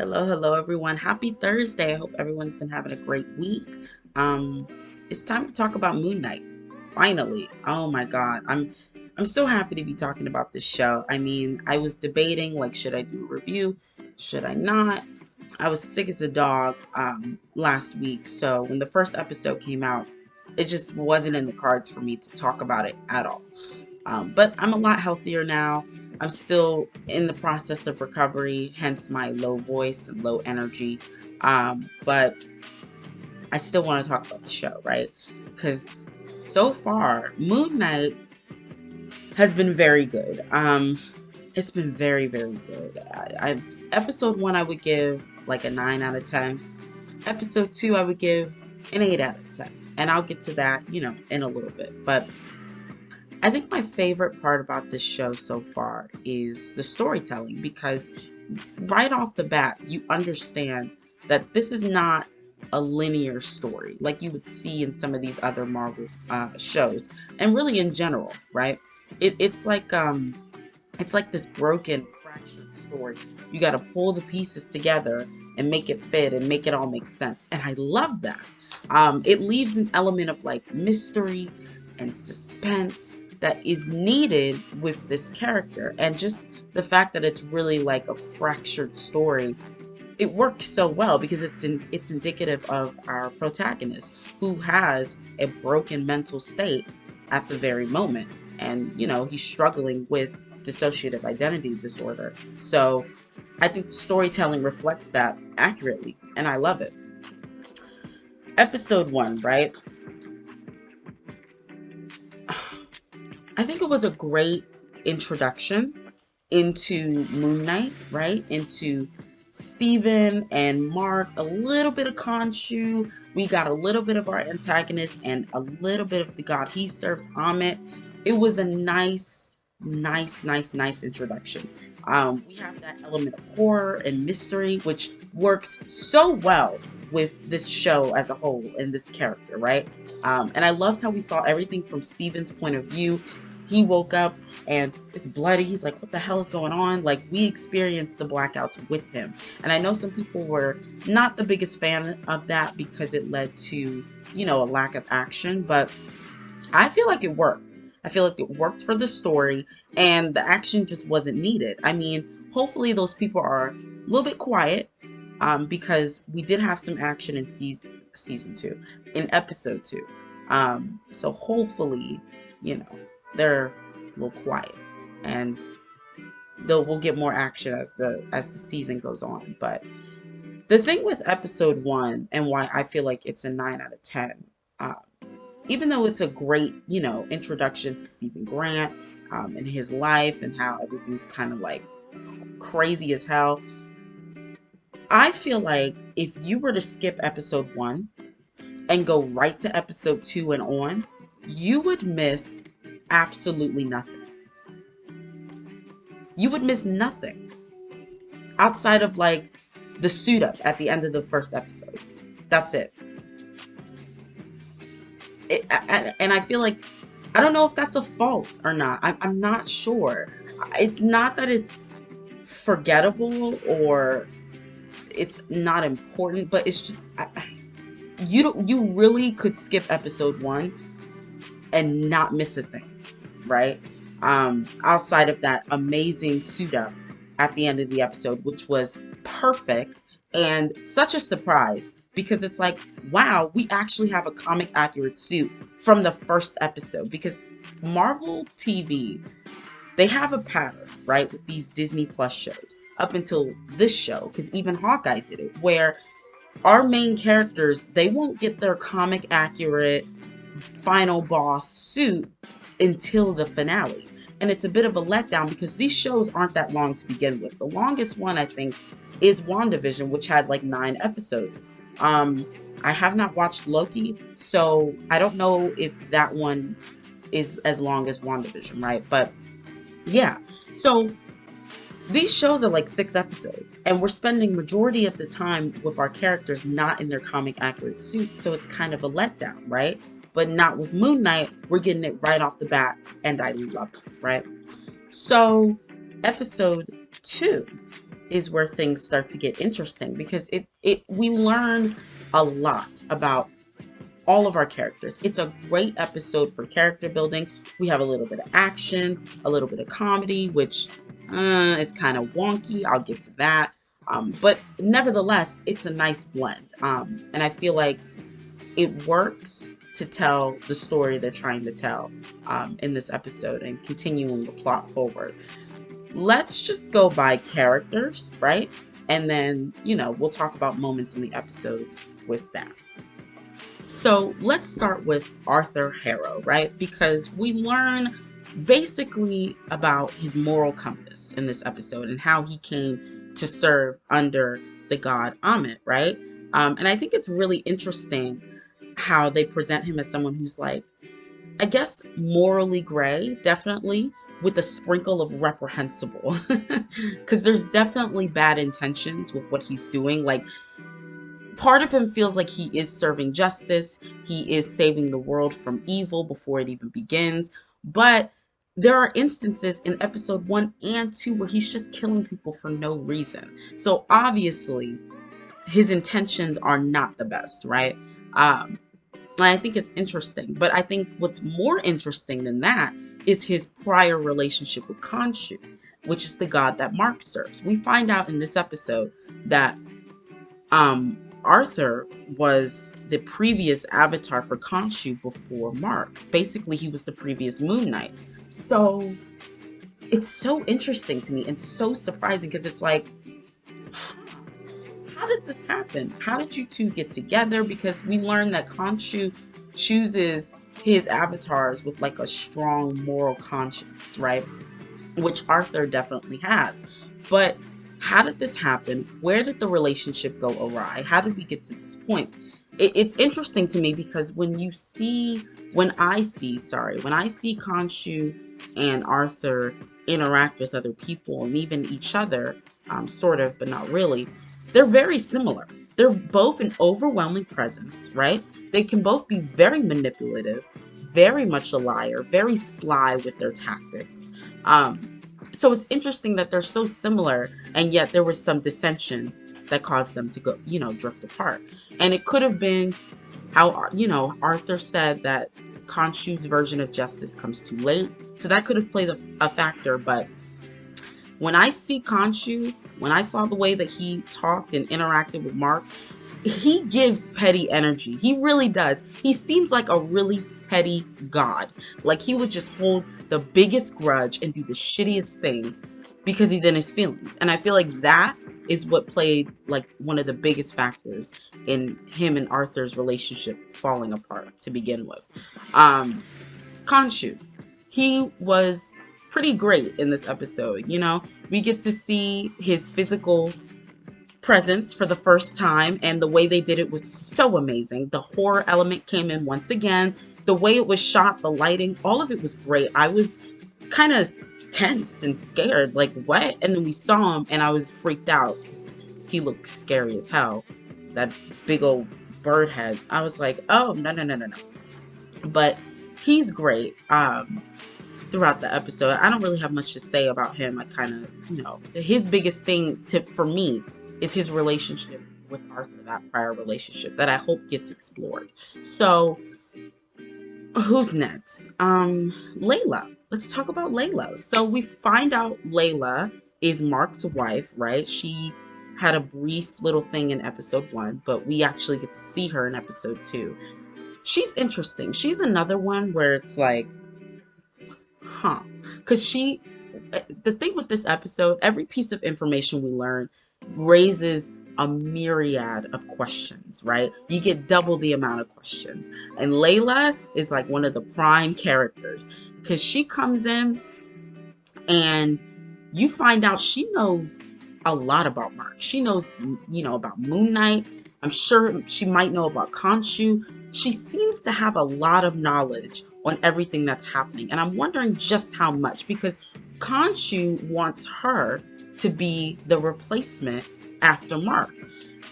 Hello, everyone. Happy Thursday. I hope everyone's been having a great week. Um, it's time to talk about Moon Knight. Finally. Oh my God. I'm so happy to be talking about this show. I mean, I was debating like should I do a review? Should I not? I was sick as a dog last week, so when the first episode came out, it just wasn't in the cards for me to talk about it at all. But I'm a lot healthier now. I'm still in the process of recovery, hence my low voice and low energy. But I still want to talk about the show, right? Because so far, Moon Knight has been very good. It's been very good. I've episode one, I would give like a 9 out of 10. Episode two, I would give an 8 out of 10, and I'll get to that, in a little bit. But I think my favorite part about this show so far is the storytelling because right off the bat, you understand that this is not a linear story like you would see in some of these other Marvel shows, and really in general, right? It's like this broken, fractured story. You got to pull the pieces together and make it fit and make it all make sense, and I love that. It leaves an element of like mystery and suspense that is needed with this character, and just the fact that it's really like a fractured story, it works so well because it's indicative of our protagonist who has a broken mental state at the very moment, and he's struggling with dissociative identity disorder. So I think the storytelling reflects that accurately, and I love it. Episode one, right? I think it was a great introduction into Moon Knight, right? Into Steven and Mark, a little bit of Khonshu. We got a little bit of our antagonist and a little bit of the god he served, Amit. It was a nice introduction. We have that element of horror and mystery, which works so well with this show as a whole and this character, right? And I loved how we saw everything from Steven's point of view. He woke up and it's bloody. He's like, what the hell is going on? Like, we experienced the blackouts with him. And I know some people were not the biggest fan of that because it led to, a lack of action, but I feel like it worked. I feel like it worked for the story, and the action just wasn't needed. I mean, hopefully those people are a little bit quiet, because we did have some action in season two, in episode two. So hopefully, you know, they're a little quiet, and we'll get more action as the season goes on. But the thing with episode one and why I feel like it's a 9 out of 10, even though it's a great, introduction to Stephen Grant, and his life and how everything's kind of like crazy as hell, I feel like if you were to skip episode one and go right to episode two and on, you would miss absolutely nothing. You would miss nothing outside of like the suit up at the end of the first episode. That's it. And I feel like, I don't know if that's a fault or not. I'm not sure. It's not that it's forgettable or it's not important, but it's just you really could skip episode one and not miss a thing, right? Outside of that amazing suit up at the end of the episode, which was perfect and such a surprise because it's like, wow, we actually have a comic accurate suit from the first episode. Because Marvel TV, they have a pattern, right, with these Disney Plus shows up until this show, because even Hawkeye did it, where our main characters, they won't get their comic accurate final boss suit until the finale. And it's a bit of a letdown because these shows aren't that long to begin with. The longest one, I think, is WandaVision, which had like 9 episodes. I have not watched Loki, so I don't know if that one is as long as WandaVision, right? But yeah, so these shows are like 6 episodes, and we're spending majority of the time with our characters not in their comic accurate suits, so it's kind of a letdown, right? But not with Moon Knight. We're getting it right off the bat, and I love it, right? So, episode 2. is where things start to get interesting, because it we learn a lot about all of our characters. It's a great episode for character building. We have a little bit of action, a little bit of comedy, which is kind of wonky. I'll get to that. But nevertheless, it's a nice blend. And I feel like it works to tell the story they're trying to tell in this episode and continuing the plot forward. Let's just go by characters, right? And then, we'll talk about moments in the episodes with that. So let's start with Arthur Harrow, right? Because we learn basically about his moral compass in this episode and how he came to serve under the god Amit, right? And I think it's really interesting how they present him as someone who's like, I guess, morally gray, definitely, with a sprinkle of reprehensible. Because there's definitely bad intentions with what he's doing. Like, part of him feels like he is serving justice, he is saving the world from evil before it even begins. But there are instances in episode 1 and 2 where he's just killing people for no reason. So obviously, his intentions are not the best, right? And I think it's interesting. But I think what's more interesting than that is his prior relationship with Khonshu, which is the god that Mark serves. We find out in this episode that Arthur was the previous avatar for Khonshu before Mark. Basically, he was the previous Moon Knight. So it's so interesting to me and so surprising, because it's like, how did this happen? How did you two get together? Because we learned that Khonshu chooses his avatars with like a strong moral conscience, right? Which Arthur definitely has. But how did this happen? Where did the relationship go awry? How did we get to this point? It's interesting to me because when I see Khonshu and Arthur interact with other people and even each other, sort of, but not really, they're very similar. They're both an overwhelming presence, right? They can both be very manipulative, very much a liar, very sly with their tactics. So it's interesting that they're so similar, and yet there was some dissension that caused them to go, drift apart. And it could have been how, Arthur said that Khonshu's version of justice comes too late. So that could have played a factor. But when I see Khonshu, when I saw the way that he talked and interacted with Mark, he gives petty energy. He really does. He seems like a really petty god. Like, he would just hold the biggest grudge and do the shittiest things because he's in his feelings. And I feel like that is what played like one of the biggest factors in him and Arthur's relationship falling apart to begin with. Khonshu, he was pretty great in this episode. We get to see his physical presence for the first time, and the way they did it was so amazing. The horror element came in once again. The way it was shot, the lighting, all of it was great. I was kind of tensed and scared, like, what? And then we saw him and I was freaked out because he looked scary as hell. That big old bird head. I was like, oh, no, no, no, no, no. But he's great. Throughout the episode, I don't really have much to say about him. I kind of, his biggest thing for me is his relationship with Arthur, that prior relationship that I hope gets explored. So, who's next? Layla. Let's talk about Layla. So we find out Layla is Mark's wife, right? She had a brief little thing in episode 1, but we actually get to see her in episode 2. She's interesting. She's another one where it's like, because the thing with this episode, every piece of information we learn raises a myriad of questions, right? You get double the amount of questions. And Layla is like one of the prime characters, because she comes in and you find out she knows a lot about Mark. She knows, about Moon Knight. I'm sure she might know about Khonshu. She seems to have a lot of knowledge on everything that's happening. And I'm wondering just how much, because Khonshu wants her to be the replacement after Mark.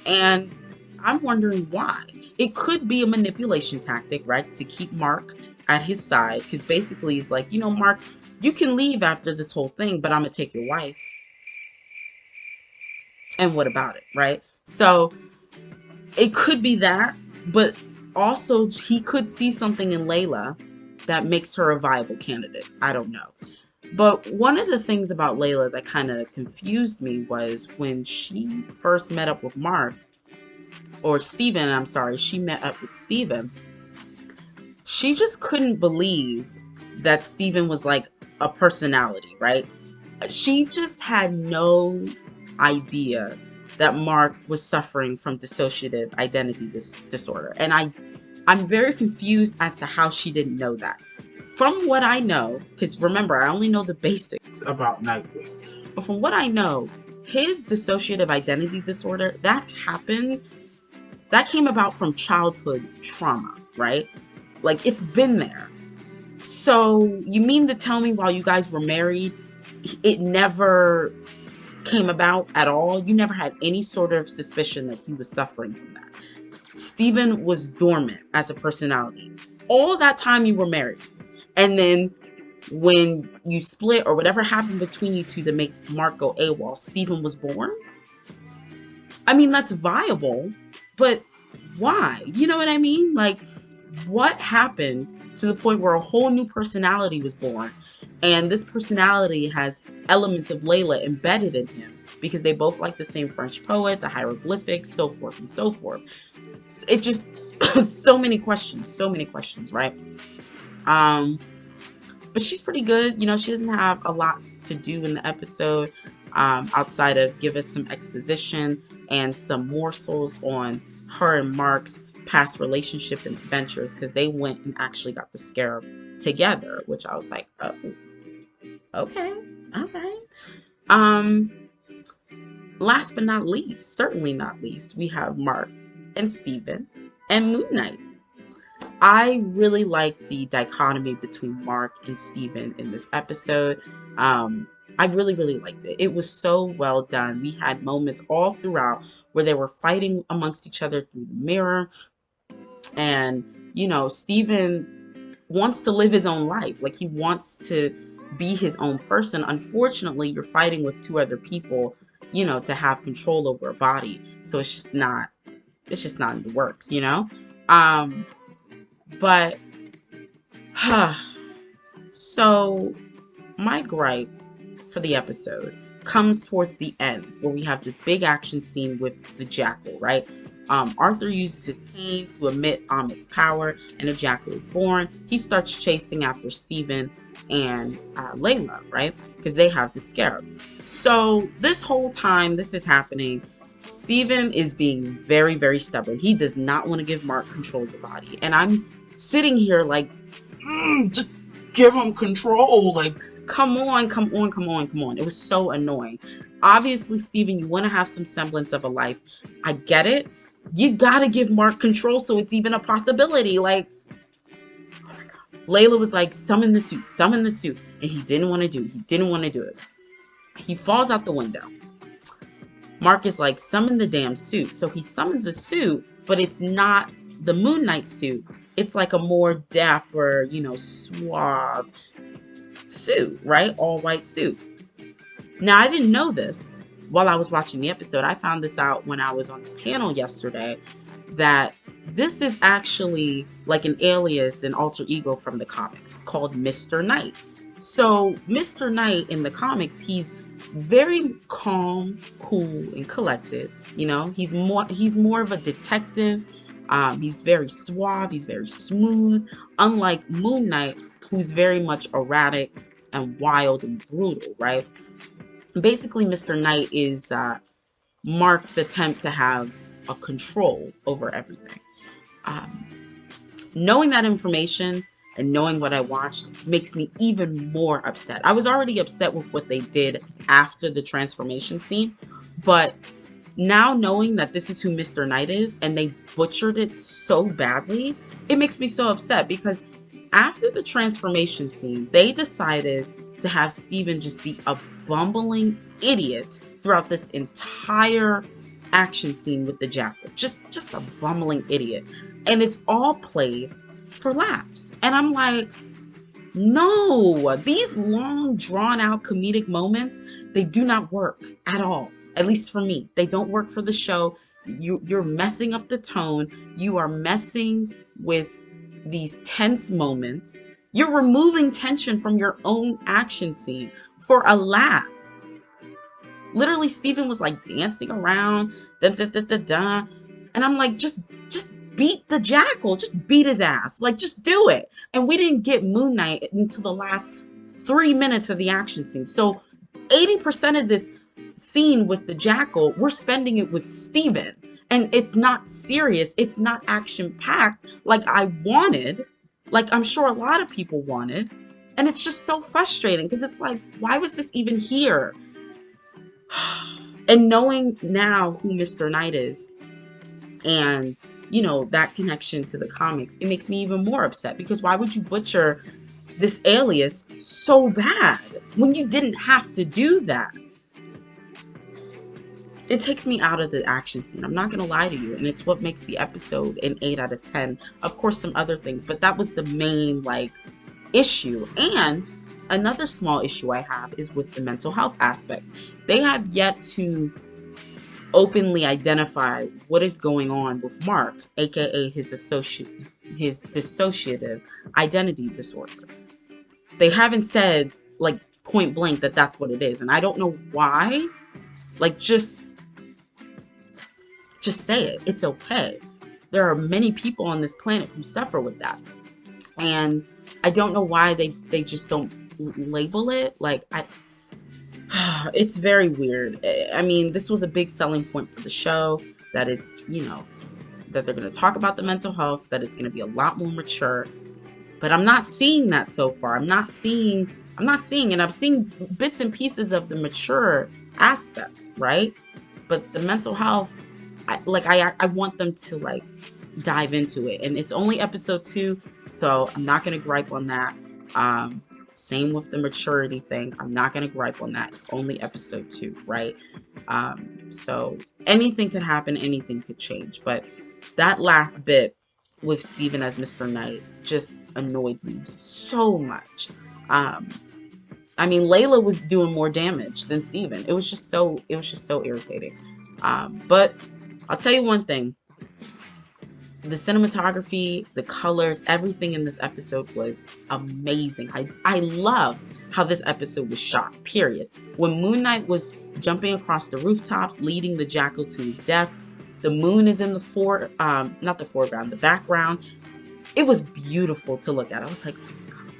And I'm wondering why. It could be a manipulation tactic, right? To keep Mark at his side. Because basically he's like, Mark, you can leave after this whole thing, but I'm going to take your wife. And what about it, right? So it could be that, but also he could see something in Layla that makes her a viable candidate. I don't know. But one of the things about Layla that kind of confused me was when she first met up with Mark, or Steven, I'm sorry, she met up with Steven. She just couldn't believe that Steven was like a personality, right? She just had no idea that Mark was suffering from dissociative identity disorder. And I'm very confused as to how she didn't know that. From what I know, because remember, I only know the basics about Nightwing, but from what I know, his dissociative identity disorder, that came about from childhood trauma, right? Like, it's been there. So, you mean to tell me while you guys were married, it never came about at all? You never had any sort of suspicion that he was suffering from that? Steven was dormant as a personality all that time you were married. And then when you split or whatever happened between you two to make Mark go AWOL, Steven was born? I mean, that's viable, but why? You know what I mean? Like, what happened to the point where a whole new personality was born? And this personality has elements of Layla embedded in him because they both like the same French poet, the hieroglyphics, so forth and so forth. It just, so many questions, right? Um, but she's pretty good. You know, she doesn't have a lot to do in the episode outside of give us some exposition and some morsels on her and Mark's past relationship and adventures, because they went and actually got the scarab together, which I was like, oh, okay, okay. Um, Last but not least, certainly not least, we have Mark and Steven and Moon Knight. I really like the dichotomy between Mark and Steven in this episode. I really, really liked it. It was so well done. We had moments all throughout where they were fighting amongst each other through the mirror. And, you know, Steven wants to live his own life. Like, he wants to be his own person. Unfortunately, you're fighting with two other people, you know, to have control over a body. So it's just not in the works, you know? But so my gripe for the episode comes towards the end, where we have this big action scene with the jackal, right? Arthur uses his cane to emit Amit's power, and a jackal is born. He starts chasing after Steven and Layla, right? Because they have the scarab. So this whole time this is happening, Steven is being very, very stubborn. He does not want to give Mark control of the body. And I'm sitting here like, just give him control. Like, come on, come on, come on, come on. It was so annoying. Obviously, Steven, you want to have some semblance of a life. I get it. You got to give Mark control so it's even a possibility. Like, oh my God. Layla was like, summon the suit, summon the suit. And he didn't want to do it. He didn't want to do it. He falls out the window. Mark is like, summon the damn suit. So he summons a suit, but it's not the Moon Knight suit. It's like a more dapper, you know, suave suit, right? All white suit. Now, I didn't know this while I was watching the episode. I found this out when I was on the panel yesterday, that this is actually like an alias, an alter ego from the comics called Mr. Knight. So Mr. Knight in the comics, he's very calm, cool, and collected. You know, he's more of a detective. He's very suave. He's very smooth. Unlike Moon Knight, who's very much erratic and wild and brutal, right? Basically, Mr. Knight is Mark's attempt to have a control over everything. Um, Knowing that information and knowing what I watched makes me even more upset. I was already upset with what they did after the transformation scene, but now knowing that this is who Mr. Knight is and they butchered it so badly, it makes me so upset, because after the transformation scene, they decided to have Steven just be a bumbling idiot throughout this entire action scene with the jackal. Just a bumbling idiot. And it's all played for laughs. And I'm like, no, these long drawn out comedic moments, they do not work at all. At least for me, they don't work for the show. You're messing up the tone. You are messing with these tense moments. You're removing tension from your own action scene for a laugh. Literally, Steven was like dancing around, dun, dun, dun, dun, dun. And I'm like, just beat the jackal, just beat his ass, like just do it. And we didn't get Moon Knight until the last 3 minutes of the action scene. So 80% of this scene with the jackal, we're spending it with Steven. And it's not serious, it's not action packed like I wanted, like I'm sure a lot of people wanted. And it's just so frustrating because it's like, why was this even here? And knowing now who Mr. Knight is, and that connection to the comics, it makes me even more upset, because why would you butcher this alias so bad when you didn't have to do that? It takes me out of the action scene, I'm not gonna lie to you, and it's what makes the episode an 8 out of 10. Of course, some other things, but that was the main issue. And another small issue I have is with the mental health aspect. They have yet to openly identify what is going on with Mark, aka his dissociative identity disorder. They haven't said point blank that that's what it is, and I don't know why. Just say it. It's okay. There are many people on this planet who suffer with that, and I don't know why they just don't label it. It's very weird. I mean, this was a big selling point for the show, that it's, that they're going to talk about the mental health, that it's going to be a lot more mature. But I'm not seeing that so far. I'm not seeing, and I've seen bits and pieces of the mature aspect, right? But the mental health, I want them to dive into it. And it's only episode 2, so I'm not going to gripe on that. Same with the maturity thing. I'm not going to gripe on that. It's only episode 2, right? So anything could happen, anything could change. But that last bit with Steven as Mr. Knight just annoyed me so much. I mean, Layla was doing more damage than Steven. It was just so irritating. But I'll tell you one thing. The cinematography, the colors, everything in this episode was amazing. I love how this episode was shot, period. When Moon Knight was jumping across the rooftops, leading the jackal to his death, the moon is in the not the foreground, the background. It was beautiful to look at. I was like, oh my God,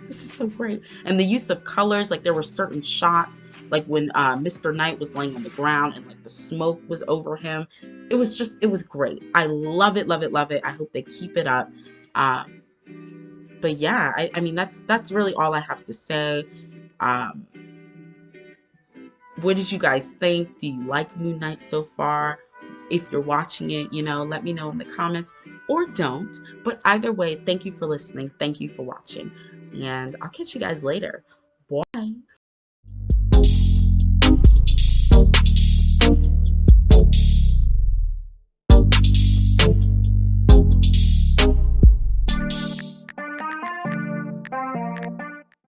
this is so great. And the use of colors, there were certain shots, like when Mr. Knight was laying on the ground and the smoke was over him. It was great. I love it, love it, love it. I hope they keep it up. But yeah, I mean, that's really all I have to say. What did you guys think? Do you like Moon Knight so far? If you're watching it, let me know in the comments, or don't. But either way, thank you for listening. Thank you for watching. And I'll catch you guys later. Bye.